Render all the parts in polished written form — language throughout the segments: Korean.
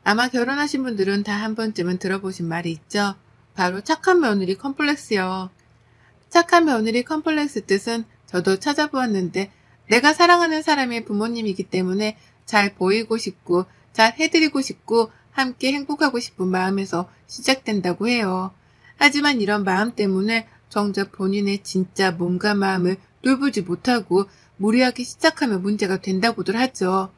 아마 결혼하신 분들은 다 한 번쯤은 들어보신 말이 있죠. 바로 착한 며느리 컴플렉스요. 착한 며느리 컴플렉스 뜻은 저도 찾아보았는데 내가 사랑하는 사람의 부모님이기 때문에 잘 보이고 싶고 잘 해드리고 싶고 함께 행복하고 싶은 마음에서 시작된다고 해요. 하지만 이런 마음 때문에 정작 본인의 진짜 몸과 마음을 돌보지 못하고 무리하게 시작하면 문제가 된다고들 하죠.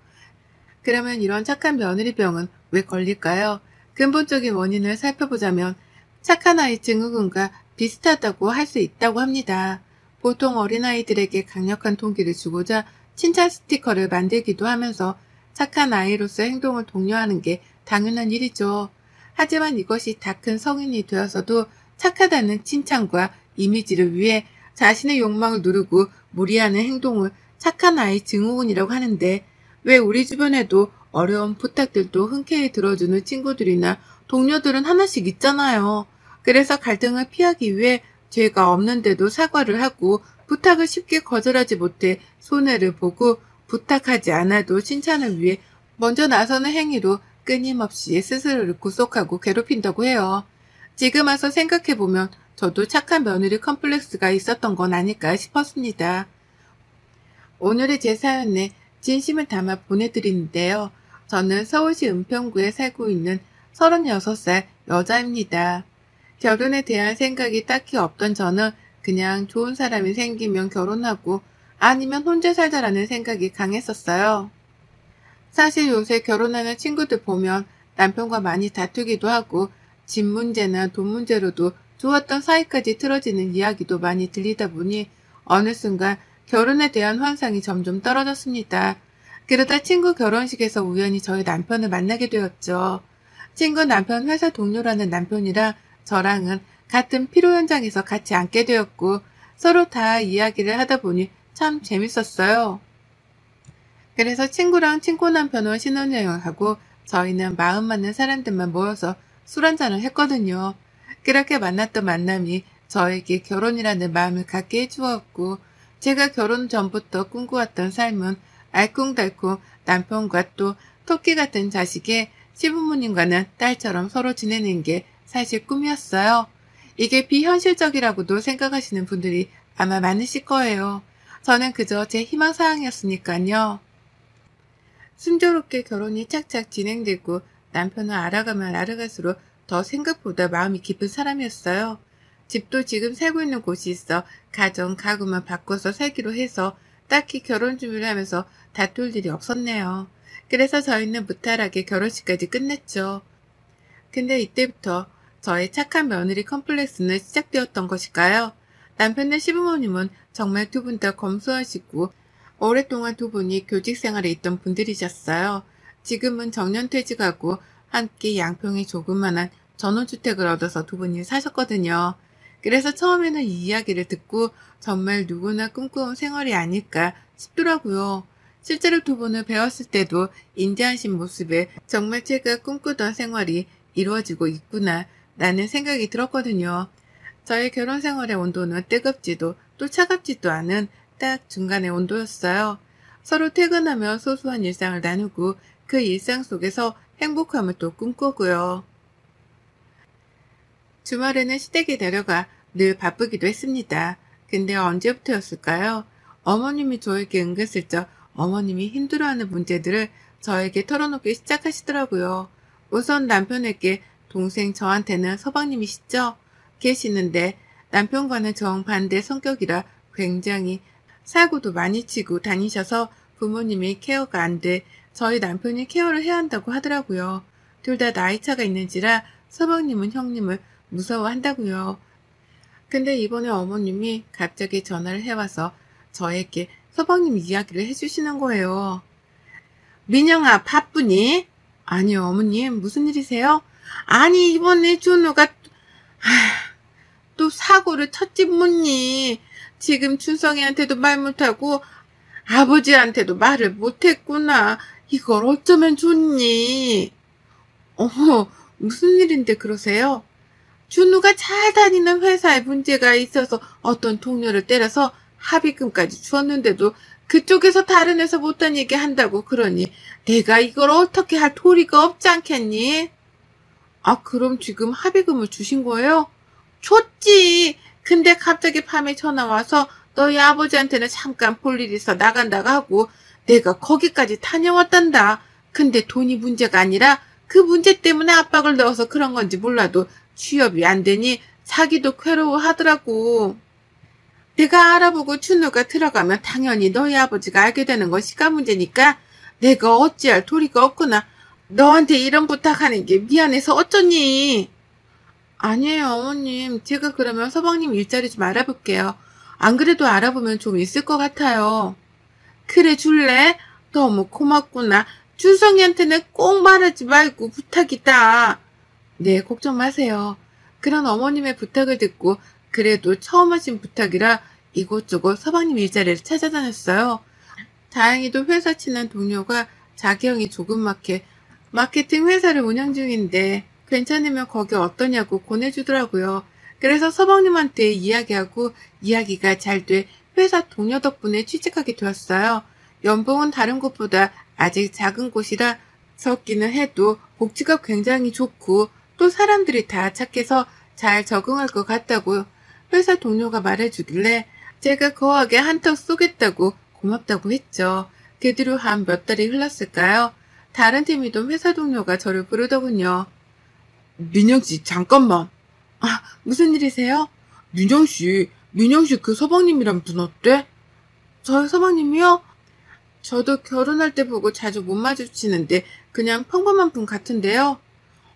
그러면 이런 착한 며느리병은 왜 걸릴까요? 근본적인 원인을 살펴보자면 착한 아이 증후군과 비슷하다고 할 수 있다고 합니다. 보통 어린아이들에게 강력한 동기를 주고자 칭찬 스티커를 만들기도 하면서 착한 아이로서 행동을 독려하는 게 당연한 일이죠. 하지만 이것이 다 큰 성인이 되어서도 착하다는 칭찬과 이미지를 위해 자신의 욕망을 누르고 무리하는 행동을 착한 아이 증후군이라고 하는데 왜 우리 주변에도 어려운 부탁들도 흔쾌히 들어주는 친구들이나 동료들은 하나씩 있잖아요. 그래서 갈등을 피하기 위해 죄가 없는데도 사과를 하고 부탁을 쉽게 거절하지 못해 손해를 보고 부탁하지 않아도 칭찬을 위해 먼저 나서는 행위로 끊임없이 스스로를 구속하고 괴롭힌다고 해요. 지금 와서 생각해보면 저도 착한 며느리 컴플렉스가 있었던 건 아닐까 싶었습니다. 오늘의 제 사연에 진심을 담아 보내드리는데요. 저는 서울시 은평구에 살고 있는 36살 여자입니다. 결혼에 대한 생각이 딱히 없던 저는 그냥 좋은 사람이 생기면 결혼하고 아니면 혼자 살자라는 생각이 강했었어요. 사실 요새 결혼하는 친구들 보면 남편과 많이 다투기도 하고 집 문제나 돈 문제로도 좋았던 사이까지 틀어지는 이야기도 많이 들리다 보니 어느 순간 결혼에 대한 환상이 점점 떨어졌습니다. 그러다 친구 결혼식에서 우연히 저희 남편을 만나게 되었죠. 친구 남편 회사 동료라는 남편이라 저랑은 같은 피로 현장에서 같이 앉게 되었고 서로 다 이야기를 하다 보니 참 재밌었어요. 그래서 친구랑 친구 남편은 신혼여행을 가고 저희는 마음 맞는 사람들만 모여서 술 한잔을 했거든요. 그렇게 만났던 만남이 저에게 결혼이라는 마음을 갖게 해주었고 제가 결혼 전부터 꿈꿔왔던 삶은 알콩달콩 남편과 또 토끼 같은 자식의 시부모님과는 딸처럼 서로 지내는 게 사실 꿈이었어요. 이게 비현실적이라고도 생각하시는 분들이 아마 많으실 거예요. 저는 그저 제 희망사항이었으니까요. 순조롭게 결혼이 착착 진행되고 남편은 알아가면 알아갈수록 더 생각보다 마음이 깊은 사람이었어요. 집도 지금 살고 있는 곳이 있어 가정 가구만 바꿔서 살기로 해서 딱히 결혼 준비를 하면서 다툴 일이 없었네요. 그래서 저희는 무탈하게 결혼식까지 끝냈죠. 근데 이때부터 저의 착한 며느리 컴플렉스는 시작되었던 것일까요? 남편의 시부모님은 정말 두 분 다 검소하시고 오랫동안 두 분이 교직 생활에 있던 분들이셨어요. 지금은 정년퇴직하고 함께 양평에 조그만한 전원주택을 얻어서 두 분이 사셨거든요. 그래서 처음에는 이 이야기를 듣고 정말 누구나 꿈꿔온 생활이 아닐까 싶더라고요. 실제로 두 분을 배웠을 때도 인자하신 모습에 정말 제가 꿈꾸던 생활이 이루어지고 있구나 라는 생각이 들었거든요. 저의 결혼 생활의 온도는 뜨겁지도 또 차갑지도 않은 딱 중간의 온도였어요. 서로 퇴근하며 소소한 일상을 나누고 그 일상 속에서 행복함을 또 꿈꾸고요. 주말에는 시댁에 내려가 늘 바쁘기도 했습니다. 근데 언제부터였을까요? 어머님이 저에게 은근슬쩍 어머님이 힘들어하는 문제들을 저에게 털어놓기 시작하시더라고요. 우선 남편에게 동생 저한테는 서방님이시죠? 계시는데 남편과는 정반대 성격이라 굉장히 사고도 많이 치고 다니셔서 부모님이 케어가 안 돼 저희 남편이 케어를 해야 한다고 하더라고요. 둘 다 나이차가 있는지라 서방님은 형님을 무서워한다고요. 근데 이번에 어머님이 갑자기 전화를 해와서 저에게 서방님 이야기를 해주시는 거예요. 민영아, 바쁘니? 아니요, 어머님, 무슨 일이세요? 아니, 이번에 준우가 또 사고를 쳤지 뭐니. 지금 준성이한테도 말 못하고 아버지한테도 말을 못했구나. 이걸 어쩌면 좋니? 어머, 무슨 일인데 그러세요? 준우가 잘 다니는 회사에 문제가 있어서 어떤 동료를 때려서 합의금까지 주었는데도 그쪽에서 다른 회사 못한 얘기 한다고 그러니 내가 이걸 어떻게 할 도리가 없지 않겠니? 아, 그럼 지금 합의금을 주신 거예요? 줬지. 근데 갑자기 밤에 전화 와서 너희 아버지한테는 잠깐 볼 일 있어 나간다고 하고 내가 거기까지 다녀왔단다. 근데 돈이 문제가 아니라 그 문제 때문에 압박을 넣어서 그런 건지 몰라도 취업이 안 되니 자기도 괴로워하더라고. 내가 알아보고 준우가 들어가면 당연히 너희 아버지가 알게 되는 건 시간 문제니까 내가 어찌할 도리가 없구나. 너한테 이런 부탁하는 게 미안해서 어쩌니? 아니에요, 어머님. 제가 그러면 서방님 일자리 좀 알아볼게요. 안 그래도 알아보면 좀 있을 것 같아요. 그래 줄래? 너무 고맙구나. 준성이한테는 꼭 말하지 말고 부탁이다. 네, 걱정 마세요. 그런 어머님의 부탁을 듣고 그래도 처음 하신 부탁이라 이곳저곳 서방님 일자리를 찾아다녔어요. 다행히도 회사 친한 동료가 자기 형이 조그맣게 마케팅 회사를 운영 중인데 괜찮으면 거기 어떠냐고 권해주더라고요. 그래서 서방님한테 이야기하고 이야기가 잘 돼 회사 동료 덕분에 취직하게 되었어요. 연봉은 다른 곳보다 아직 작은 곳이라 적기는 해도 복지가 굉장히 좋고 또 사람들이 다 착해서 잘 적응할 것 같다고 회사 동료가 말해주길래 제가 거하게 한턱 쏘겠다고 고맙다고 했죠. 그 뒤로 한 몇 달이 흘렀을까요? 다른 팀이던 회사 동료가 저를 부르더군요. 민영씨, 잠깐만. 아, 무슨 일이세요? 민영씨 그 서방님이랑 분 어때? 저희 서방님이요? 저도 결혼할 때 보고 자주 못 마주치는데 그냥 평범한 분 같은데요.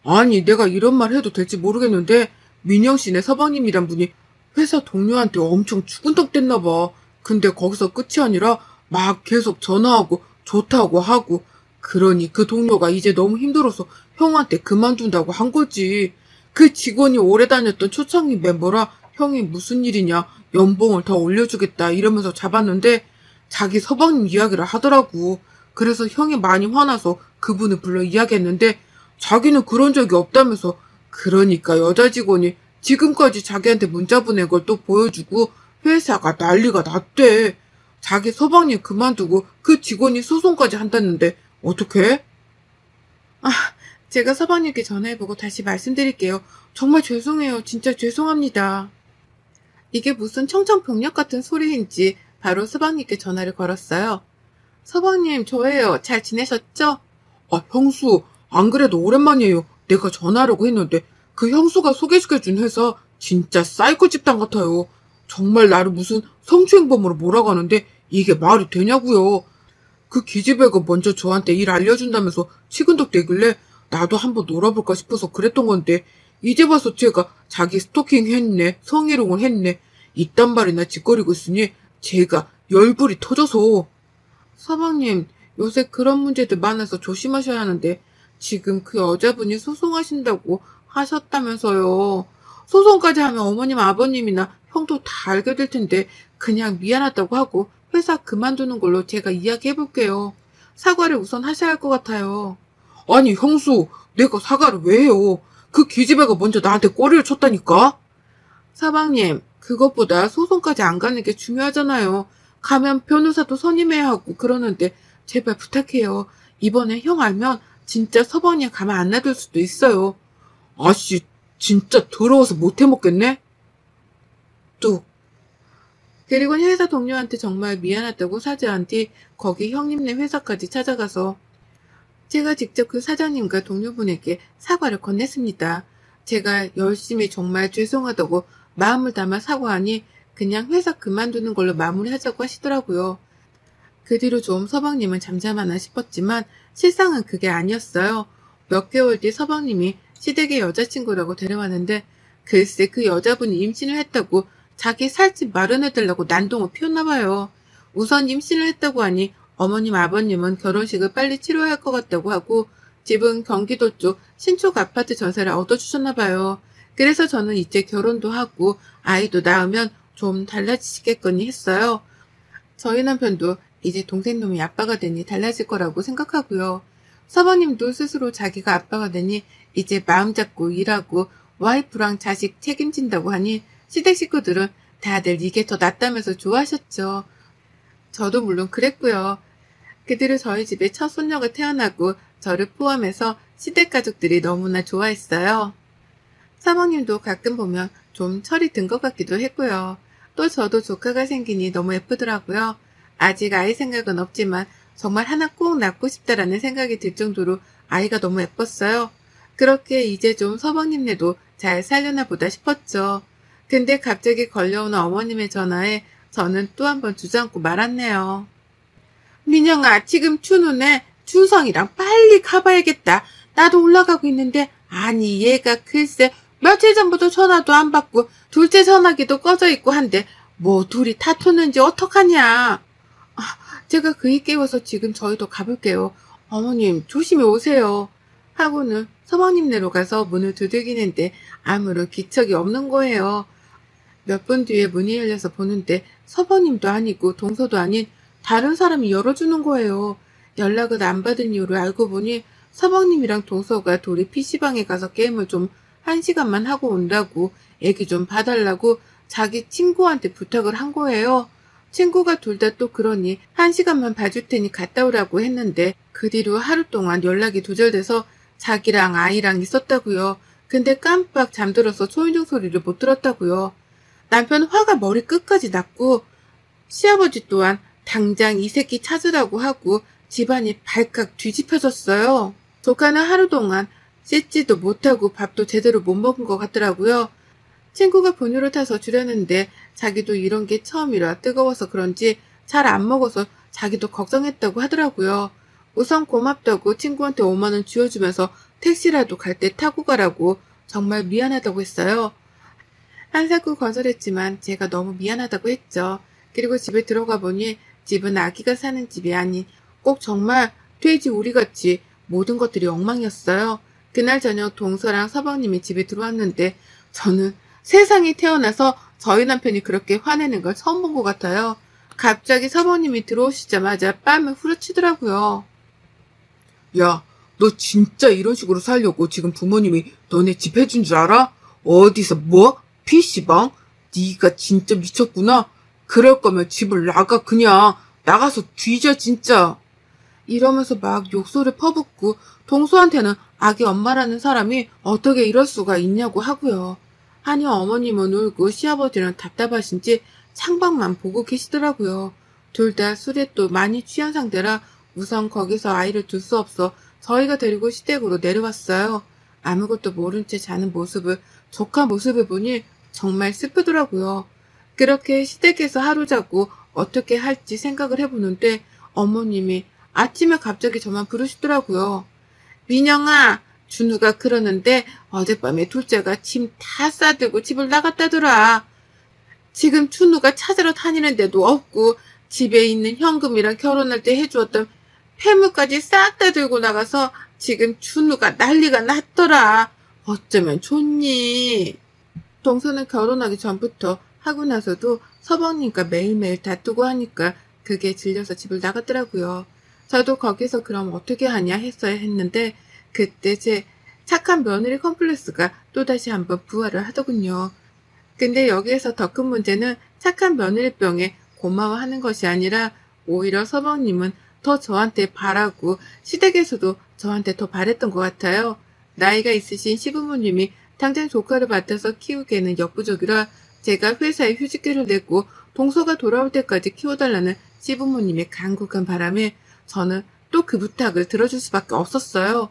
아니, 내가 이런 말 해도 될지 모르겠는데 민영씨네 서방님이란 분이 회사 동료한테 엄청 죽은 덕 됐나봐. 근데 거기서 끝이 아니라 막 계속 전화하고 좋다고 하고, 그러니 그 동료가 이제 너무 힘들어서 형한테 그만둔다고 한 거지. 그 직원이 오래 다녔던 초창기 멤버라 형이 무슨 일이냐, 연봉을 더 올려주겠다 이러면서 잡았는데 자기 서방님 이야기를 하더라고. 그래서 형이 많이 화나서 그분을 불러 이야기했는데 자기는 그런 적이 없다면서. 그러니까 여자 직원이 지금까지 자기한테 문자 보낸 걸 또 보여주고 회사가 난리가 났대. 자기 서방님 그만두고 그 직원이 소송까지 한다는데 어떡해? 아, 제가 서방님께 전화해보고 다시 말씀드릴게요. 정말 죄송해요. 진짜 죄송합니다. 이게 무슨 청천벽력 같은 소리인지 바로 서방님께 전화를 걸었어요. 서방님, 저예요. 잘 지내셨죠? 아, 형수, 안 그래도 오랜만이에요. 내가 전화하려고 했는데 그 형수가 소개시켜준 회사 진짜 사이코 집단 같아요. 정말 나를 무슨 성추행범으로 몰아가는데 이게 말이 되냐고요. 그 기집애가 먼저 저한테 일 알려준다면서 치근덕 대길래 나도 한번 놀아볼까 싶어서 그랬던 건데 이제 와서 제가 자기 스토킹 했네, 성희롱을 했네, 이딴 말이나 짓거리고 있으니 제가 열불이 터져서. 서방님, 요새 그런 문제들 많아서 조심하셔야 하는데 지금 그 여자분이 소송하신다고 하셨다면서요. 소송까지 하면 어머님, 아버님이나 형도 다 알게 될 텐데 그냥 미안하다고 하고 회사 그만두는 걸로 제가 이야기해볼게요. 사과를 우선 하셔야 할 것 같아요. 아니, 형수, 내가 사과를 왜 해요? 그 기집애가 먼저 나한테 꼬리를 쳤다니까? 서방님, 그것보다 소송까지 안 가는 게 중요하잖아요. 가면 변호사도 선임해야 하고 그러는데 제발 부탁해요. 이번에 형 알면 진짜 서방님 가만 안 놔둘 수도 있어요. 아씨, 진짜 더러워서 못 해먹겠네? 뚝. 그리고 회사 동료한테 정말 미안하다고 사죄한 뒤 거기 형님네 회사까지 찾아가서 제가 직접 그 사장님과 동료분에게 사과를 건넸습니다. 제가 열심히 정말 죄송하다고 마음을 담아 사과하니 그냥 회사 그만두는 걸로 마무리하자고 하시더라고요. 그 뒤로 좀 서방님은 잠잠하나 싶었지만 실상은 그게 아니었어요. 몇 개월 뒤 서방님이 시댁의 여자친구라고 데려왔는데 글쎄 그 여자분이 임신을 했다고 자기 살집 마련해달라고 난동을 피웠나 봐요. 우선 임신을 했다고 하니 어머님 아버님은 결혼식을 빨리 치러야 할 것 같다고 하고 집은 경기도 쪽 신축 아파트 전세를 얻어주셨나 봐요. 그래서 저는 이제 결혼도 하고 아이도 낳으면 좀 달라지시겠거니 했어요. 저희 남편도 이제 동생놈이 아빠가 되니 달라질 거라고 생각하고요. 서방님도 스스로 자기가 아빠가 되니 이제 마음 잡고 일하고 와이프랑 자식 책임진다고 하니 시댁 식구들은 다들 이게 더 낫다면서 좋아하셨죠. 저도 물론 그랬고요. 그대로 저희 집에 첫 손녀가 태어나고 저를 포함해서 시댁 가족들이 너무나 좋아했어요. 사모님도 가끔 보면 좀 철이 든 것 같기도 했고요. 또 저도 조카가 생기니 너무 예쁘더라고요. 아직 아이 생각은 없지만 정말 하나 꼭 낳고 싶다라는 생각이 들 정도로 아이가 너무 예뻤어요. 그렇게 이제 좀 서방님네도 잘 살려나 보다 싶었죠. 근데 갑자기 걸려오는 어머님의 전화에 저는 또 한 번 주저앉고 말았네요. 민영아, 지금 춘우네 준성이랑 빨리 가봐야겠다. 나도 올라가고 있는데 아니 얘가 글쎄 며칠 전부터 전화도 안 받고 둘째 전화기도 꺼져 있고 한데 뭐 둘이 다퉜는지 어떡하냐. 제가 그이 깨워서 지금 저희도 가볼게요. 어머님 조심히 오세요. 하고는 서방님네로 가서 문을 두들기는데 아무런 기척이 없는 거예요. 몇 분 뒤에 문이 열려서 보는데 서방님도 아니고 동서도 아닌 다른 사람이 열어주는 거예요. 연락을 안 받은 이유를 알고 보니 서방님이랑 동서가 둘이 PC방에 가서 게임을 좀 1시간만 하고 온다고 애기 좀 봐달라고 자기 친구한테 부탁을 한 거예요. 친구가 둘 다 또 그러니 1시간만 봐줄 테니 갔다 오라고 했는데 그 뒤로 하루 동안 연락이 두절돼서 자기랑 아이랑 있었다고요. 근데 깜빡 잠들어서 초인종 소리를 못 들었다고요. 남편 화가 머리 끝까지 났고 시아버지 또한 당장 이 새끼 찾으라고 하고 집안이 발칵 뒤집혀졌어요. 조카는 하루 동안 씻지도 못하고 밥도 제대로 못 먹은 것 같더라고요. 친구가 분유를 타서 주려는데 자기도 이런 게 처음이라 뜨거워서 그런지 잘 안 먹어서 자기도 걱정했다고 하더라고요. 우선 고맙다고 친구한테 5만 원 쥐어주면서 택시라도 갈 때 타고 가라고 정말 미안하다고 했어요. 한사코 거절했지만 제가 너무 미안하다고 했죠. 그리고 집에 들어가 보니 집은 아기가 사는 집이 아닌 꼭 정말 돼지 우리같이 모든 것들이 엉망이었어요. 그날 저녁 동서랑 서방님이 집에 들어왔는데 저는 세상에 태어나서 저희 남편이 그렇게 화내는 걸 처음 본 것 같아요. 갑자기 서방님이 들어오시자마자 뺨을 후려치더라고요. 야, 너 진짜 이런 식으로 살려고 지금 부모님이 너네 집 해준 줄 알아? 어디서 뭐? PC방? 네가 진짜 미쳤구나. 그럴 거면 집을 나가 그냥. 나가서 뒤져 진짜. 이러면서 막 욕설을 퍼붓고 동수한테는 아기 엄마라는 사람이 어떻게 이럴 수가 있냐고 하고요. 하니 어머님은 울고 시아버지는 답답하신지 창밖만 보고 계시더라고요. 둘 다 술에 또 많이 취한 상태라 우선 거기서 아이를 둘 수 없어 저희가 데리고 시댁으로 내려왔어요. 아무것도 모른 채 자는 모습을 조카 모습을 보니 정말 슬프더라고요. 그렇게 시댁에서 하루 자고 어떻게 할지 생각을 해보는데 어머님이 아침에 갑자기 저만 부르시더라고요. 민영아, 준우가 그러는데 어젯밤에 둘째가 짐 다 싸들고 집을 나갔다더라. 지금 준우가 찾으러 다니는데도 없고 집에 있는 현금이랑 결혼할 때 해주었던 폐물까지 싹 다 들고 나가서 지금 준우가 난리가 났더라. 어쩌면 좋니? 동서는 결혼하기 전부터 하고 나서도 서방님과 매일매일 다투고 하니까 그게 질려서 집을 나갔더라고요. 저도 거기서 그럼 어떻게 하냐 했어야 했는데 그때 제 착한 며느리 컴플렉스가 또다시 한번 부활을 하더군요. 근데 여기에서 더 큰 문제는 착한 며느리병에 고마워하는 것이 아니라 오히려 서방님은 더 저한테 바라고 시댁에서도 저한테 더 바랬던 것 같아요. 나이가 있으신 시부모님이 당장 조카를 맡아서 키우기에는 역부족이라 제가 회사에 휴직계를 냈고 동서가 돌아올 때까지 키워달라는 시부모님의 간곡한 바람에 저는 또 그 부탁을 들어줄 수밖에 없었어요.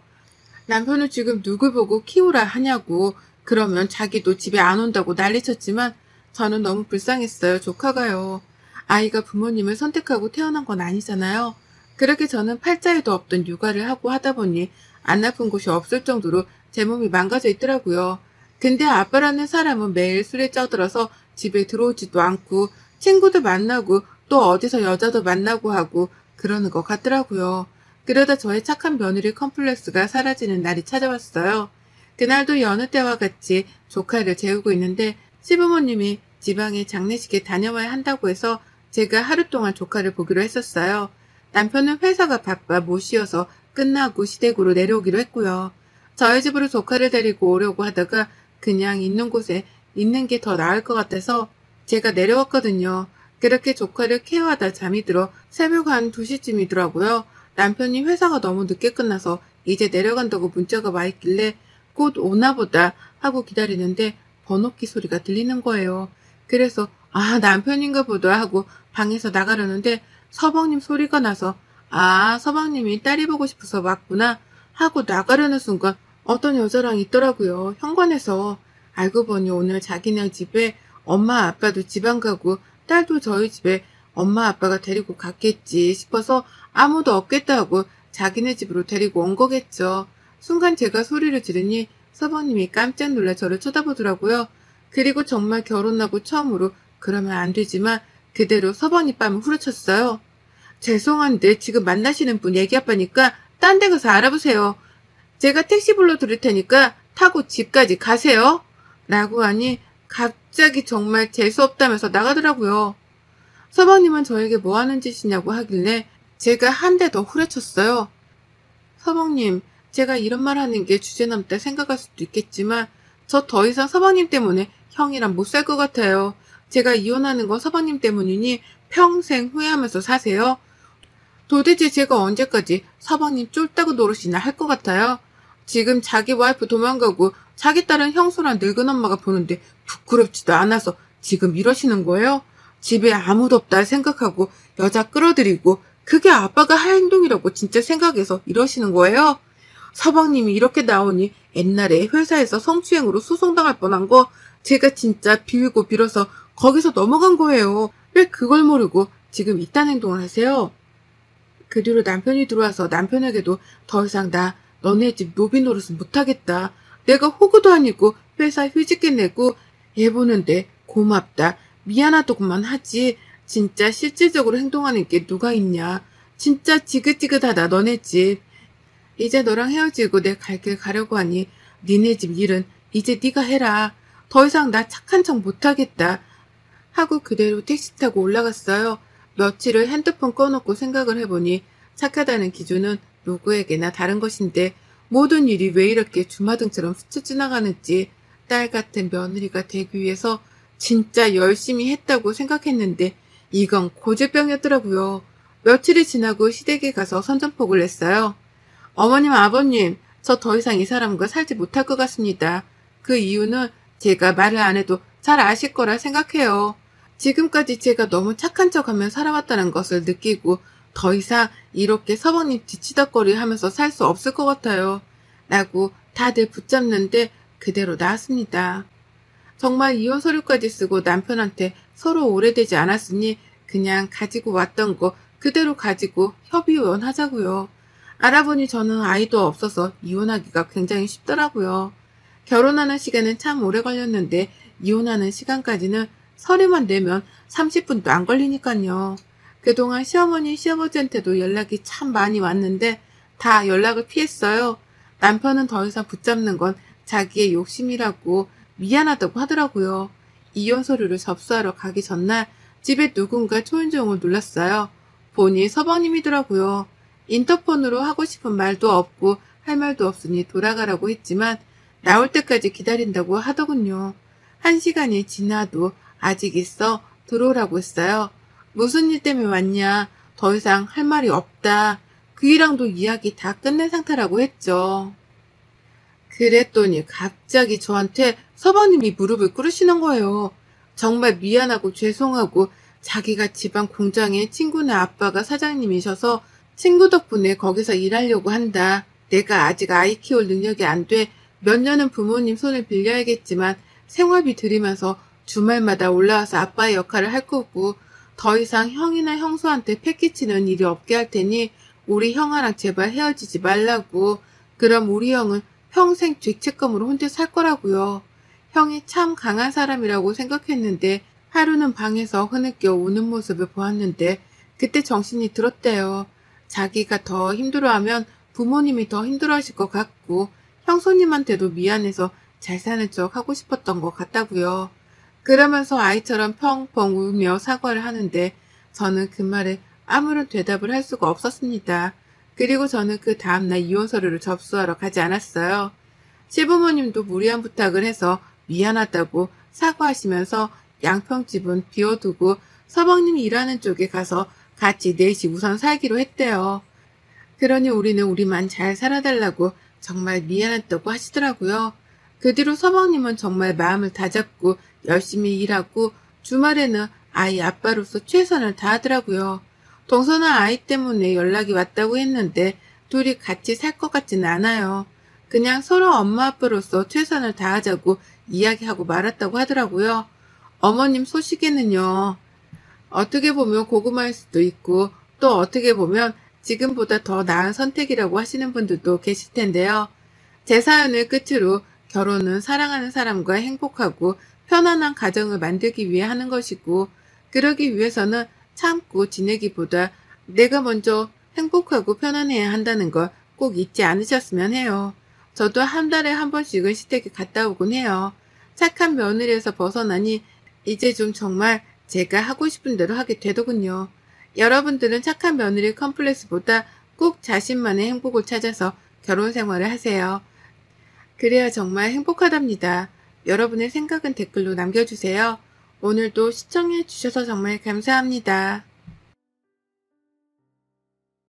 남편은 지금 누굴 보고 키우라 하냐고 그러면 자기도 집에 안 온다고 난리쳤지만 저는 너무 불쌍했어요. 조카가요. 아이가 부모님을 선택하고 태어난 건 아니잖아요. 그렇게 저는 팔자에도 없던 육아를 하고 하다 보니 안 아픈 곳이 없을 정도로 제 몸이 망가져 있더라고요. 근데 아빠라는 사람은 매일 술에 쪄들어서 집에 들어오지도 않고 친구도 만나고 또 어디서 여자도 만나고 하고 그러는 것 같더라고요. 그러다 저의 착한 며느리 컴플렉스가 사라지는 날이 찾아왔어요. 그날도 여느 때와 같이 조카를 재우고 있는데 시부모님이 지방에 장례식에 다녀와야 한다고 해서 제가 하루 동안 조카를 보기로 했었어요. 남편은 회사가 바빠 못 쉬어서 끝나고 시댁으로 내려오기로 했고요. 저희 집으로 조카를 데리고 오려고 하다가 그냥 있는 곳에 있는 게 더 나을 것 같아서 제가 내려왔거든요. 그렇게 조카를 케어하다 잠이 들어 새벽 한 2시쯤이더라고요. 남편이 회사가 너무 늦게 끝나서 이제 내려간다고 문자가 와 있길래 곧 오나 보다 하고 기다리는데 번호키 소리가 들리는 거예요. 그래서 남편인가 보다 하고 방에서 나가려는데 서방님 소리가 나서 서방님이 딸이 보고 싶어서 왔구나 하고 나가려는 순간 어떤 여자랑 있더라고요. 현관에서. 알고 보니 오늘 자기네 집에 엄마 아빠도 지방 가고 딸도 저희 집에 엄마 아빠가 데리고 갔겠지 싶어서 아무도 없겠다 하고 자기네 집으로 데리고 온 거겠죠. 순간 제가 소리를 지르니 서방님이 깜짝 놀라 저를 쳐다보더라고요. 그리고 정말 결혼하고 처음으로 그러면 안 되지만 그대로 서방님 뺨을 후려쳤어요. 죄송한데 지금 만나시는 분 애기 아빠니까 딴 데 가서 알아보세요. 제가 택시 불러드릴 테니까 타고 집까지 가세요. 라고 하니 갑자기 정말 재수없다면서 나가더라고요. 서방님은 저에게 뭐 하는 짓이냐고 하길래 제가 한 대 더 후려쳤어요. 서방님, 제가 이런 말 하는 게 주제넘다 생각할 수도 있겠지만 저 더 이상 서방님 때문에 형이랑 못 살 것 같아요. 제가 이혼하는 건 서방님 때문이니 평생 후회하면서 사세요. 도대체 제가 언제까지 서방님 쫄따구 노릇이나 할 것 같아요? 지금 자기 와이프 도망가고 자기 딸은 형수랑 늙은 엄마가 보는데 부끄럽지도 않아서 지금 이러시는 거예요? 집에 아무도 없다 생각하고 여자 끌어들이고 그게 아빠가 할 행동이라고 진짜 생각해서 이러시는 거예요? 서방님이 이렇게 나오니 옛날에 회사에서 성추행으로 소송당할 뻔한 거 제가 진짜 빌고 빌어서 거기서 넘어간 거예요. 왜 그걸 모르고 지금 이딴 행동을 하세요? 그 뒤로 남편이 들어와서 남편에게도 더 이상 나 너네 집 노비 노릇은 못하겠다. 내가 호구도 아니고 회사 휴직계 내고 애 보는데 고맙다. 미안하다고만 하지. 진짜 실질적으로 행동하는 게 누가 있냐. 진짜 지긋지긋하다 너네 집. 이제 너랑 헤어지고 내 갈 길 가려고 하니 니네 집 일은 이제 네가 해라. 더 이상 나 착한 척 못하겠다. 하고 그대로 택시 타고 올라갔어요. 며칠을 핸드폰 꺼놓고 생각을 해보니 착하다는 기준은 누구에게나 다른 것인데 모든 일이 왜 이렇게 주마등처럼 스쳐 지나가는지 딸 같은 며느리가 되기 위해서 진짜 열심히 했다고 생각했는데 이건 고질병이었더라고요. 며칠이 지나고 시댁에 가서 선전포고를 했어요. 어머님, 아버님, 저 더 이상 이 사람과 살지 못할 것 같습니다. 그 이유는 제가 말을 안 해도 잘 아실 거라 생각해요. 지금까지 제가 너무 착한 척하며 살아왔다는 것을 느끼고 더 이상 이렇게 서방님 뒤치다거리 하면서 살 수 없을 것 같아요. 라고 다들 붙잡는데 그대로 나왔습니다. 정말 이혼 서류까지 쓰고 남편한테 서로 오래되지 않았으니 그냥 가지고 왔던 거 그대로 가지고 협의혼하자고요. 알아보니 저는 아이도 없어서 이혼하기가 굉장히 쉽더라고요. 결혼하는 시간은 참 오래 걸렸는데 이혼하는 시간까지는 서류만 내면 30분도 안 걸리니까요. 그동안 시어머니, 시아버지한테도 연락이 참 많이 왔는데 다 연락을 피했어요. 남편은 더 이상 붙잡는 건 자기의 욕심이라고 미안하다고 하더라고요. 이혼 서류를 접수하러 가기 전날 집에 누군가 초인종을 눌렀어요. 보니 서방님이더라고요. 인터폰으로 하고 싶은 말도 없고 할 말도 없으니 돌아가라고 했지만 나올 때까지 기다린다고 하더군요. 1시간이 지나도 아직 있어 들어오라고 했어요. 무슨 일 때문에 왔냐? 더 이상 할 말이 없다. 그이랑도 이야기 다 끝낸 상태라고 했죠. 그랬더니 갑자기 저한테 서방님이 무릎을 꿇으시는 거예요. 정말 미안하고 죄송하고 자기가 지방 공장에 친구네 아빠가 사장님이셔서 친구 덕분에 거기서 일하려고 한다. 내가 아직 아이 키울 능력이 안 돼. 몇 년은 부모님 손을 빌려야겠지만 생활비 들이면서 주말마다 올라와서 아빠의 역할을 할 거고 더 이상 형이나 형수한테 패기치는 일이 없게 할 테니 우리 형아랑 제발 헤어지지 말라고. 그럼 우리 형은 평생 죄책감으로 혼자 살 거라고요. 형이 참 강한 사람이라고 생각했는데 하루는 방에서 흐느껴 우는 모습을 보았는데 그때 정신이 들었대요. 자기가 더 힘들어하면 부모님이 더 힘들어하실 것 같고 형수님한테도 미안해서 잘 사는 척 하고 싶었던 것 같다고요. 그러면서 아이처럼 펑펑 울며 사과를 하는데 저는 그 말에 아무런 대답을 할 수가 없었습니다. 그리고 저는 그 다음날 이혼 서류를 접수하러 가지 않았어요. 시부모님도 무리한 부탁을 해서 미안하다고 사과하시면서 양평집은 비워두고 서방님이 일하는 쪽에 가서 같이 넷이 우선 살기로 했대요. 그러니 우리는 우리만 잘 살아달라고 정말 미안했다고 하시더라고요. 그 뒤로 서방님은 정말 마음을 다잡고 열심히 일하고 주말에는 아이 아빠로서 최선을 다하더라고요. 동서는 아이 때문에 연락이 왔다고 했는데 둘이 같이 살 것 같지는 않아요. 그냥 서로 엄마 아빠로서 최선을 다하자고 이야기하고 말았다고 하더라고요. 어머님 소식에는요. 어떻게 보면 고구마일 수도 있고 또 어떻게 보면 지금보다 더 나은 선택이라고 하시는 분들도 계실 텐데요. 제 사연을 끝으로 결혼은 사랑하는 사람과 행복하고 편안한 가정을 만들기 위해 하는 것이고 그러기 위해서는 참고 지내기보다 내가 먼저 행복하고 편안해야 한다는 걸 꼭 잊지 않으셨으면 해요. 저도 한 달에 한 번씩은 시댁에 갔다 오곤 해요. 착한 며느리에서 벗어나니 이제 좀 정말 제가 하고 싶은 대로 하게 되더군요. 여러분들은 착한 며느리 컴플렉스보다 꼭 자신만의 행복을 찾아서 결혼 생활을 하세요. 그래야 정말 행복하답니다. 여러분의 생각은 댓글로 남겨주세요. 오늘도 시청해 주셔서 정말 감사합니다.